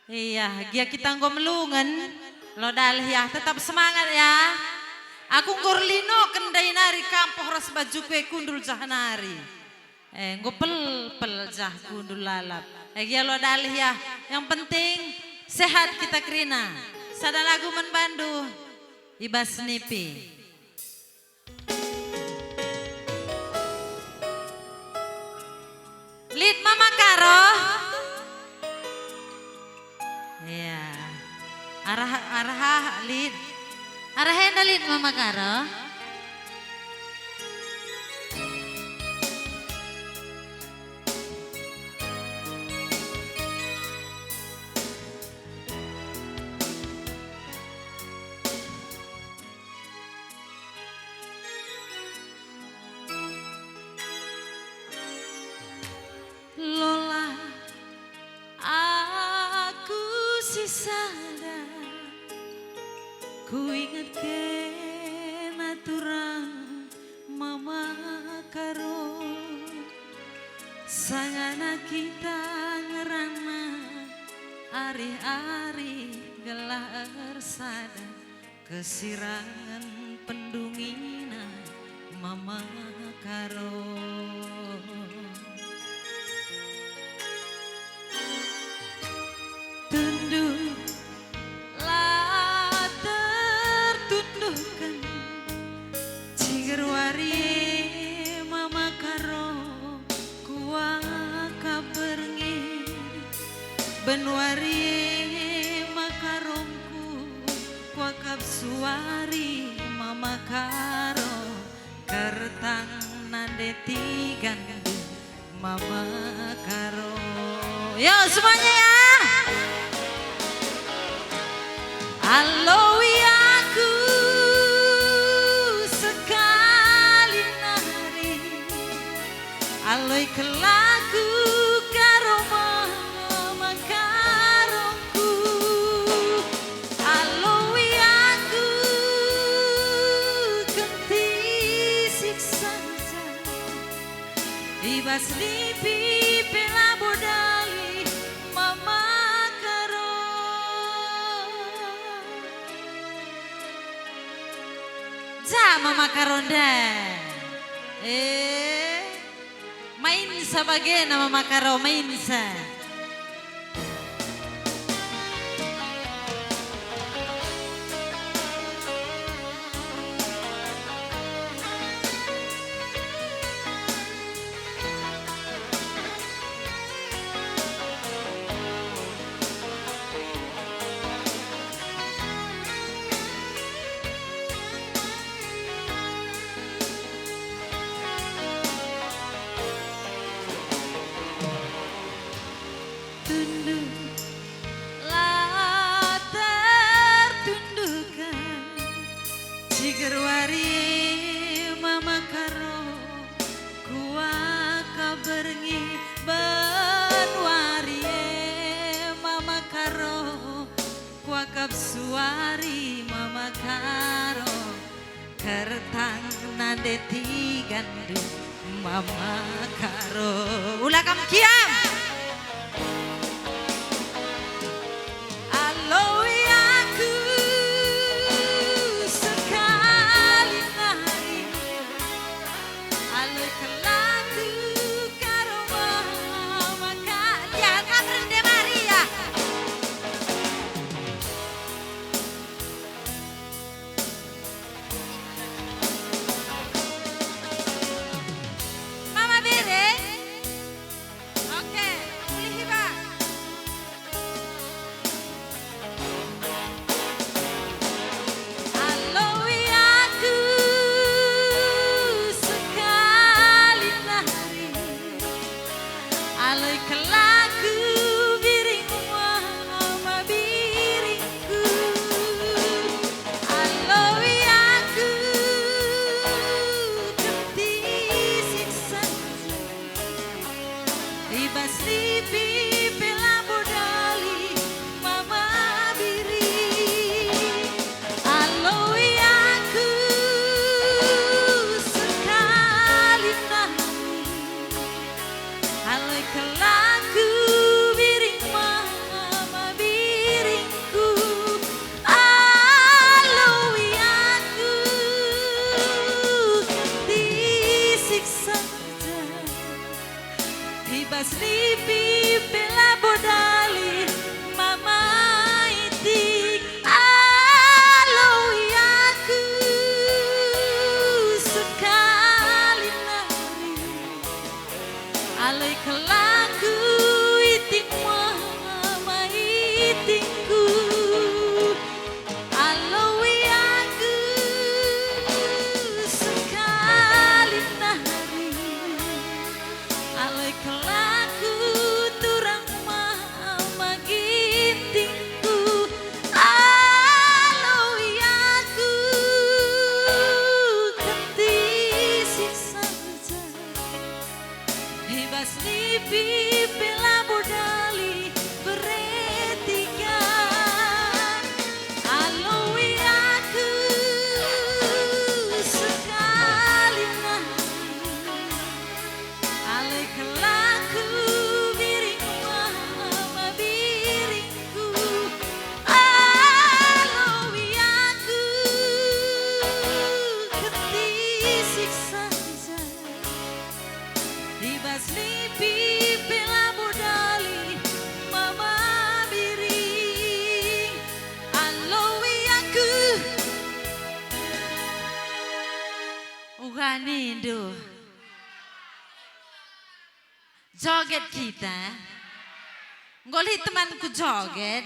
Iya, gia kita ngomelungan. Lo dalih ya, tetap semangat ya. Aku ngurlino kendai nari kampoh ras baju kue kundul jahanari. Ngopel jah kundul lalap. Gia lo dalih ya. Yang penting sehat kita kerina. Sada lagu menbandu. Ibas nipi. Lid Mama Karo. Iya. Arah lid. Arah lid Mama Karo. Lola aku sadar ku ingat kenaturan Mama Karo sangana kita ngerana ari-ari gelar sada kesirangan pendungina Mama Karo. Tunduklah tertundukkan Cigerwari Mama Karo kuaka berngi Benwari makaromku kuakap suari Mama Karo kertang nandeti gandu Mama Karo. Yo semuanya ya. Halo aku sekali nari aloi kelaku karo Mama Karoku. Aloi aku genti siksa ibas lipi pela bodali Mama Karo. Ja Mama Karonda. Main sa bagena Mama Karo main sa. Tunduklah tertundukkan Cigerwari Mama Karo kuaka berngi Benwari Mama Karo kuakap suari Mama Karo kertang nandeti gandu Mama Karo. Ulah kam kiam. Aloi aku sekali nari aloi kelaku karo Mama Karo. Jangan rende Maria. Mama Bere. Oke. kelaku biringku mama biringku aloi aku keti siksa dibas lipi bela bodali mama biring aloi aku Uganindo joget kita ngolih temanku joget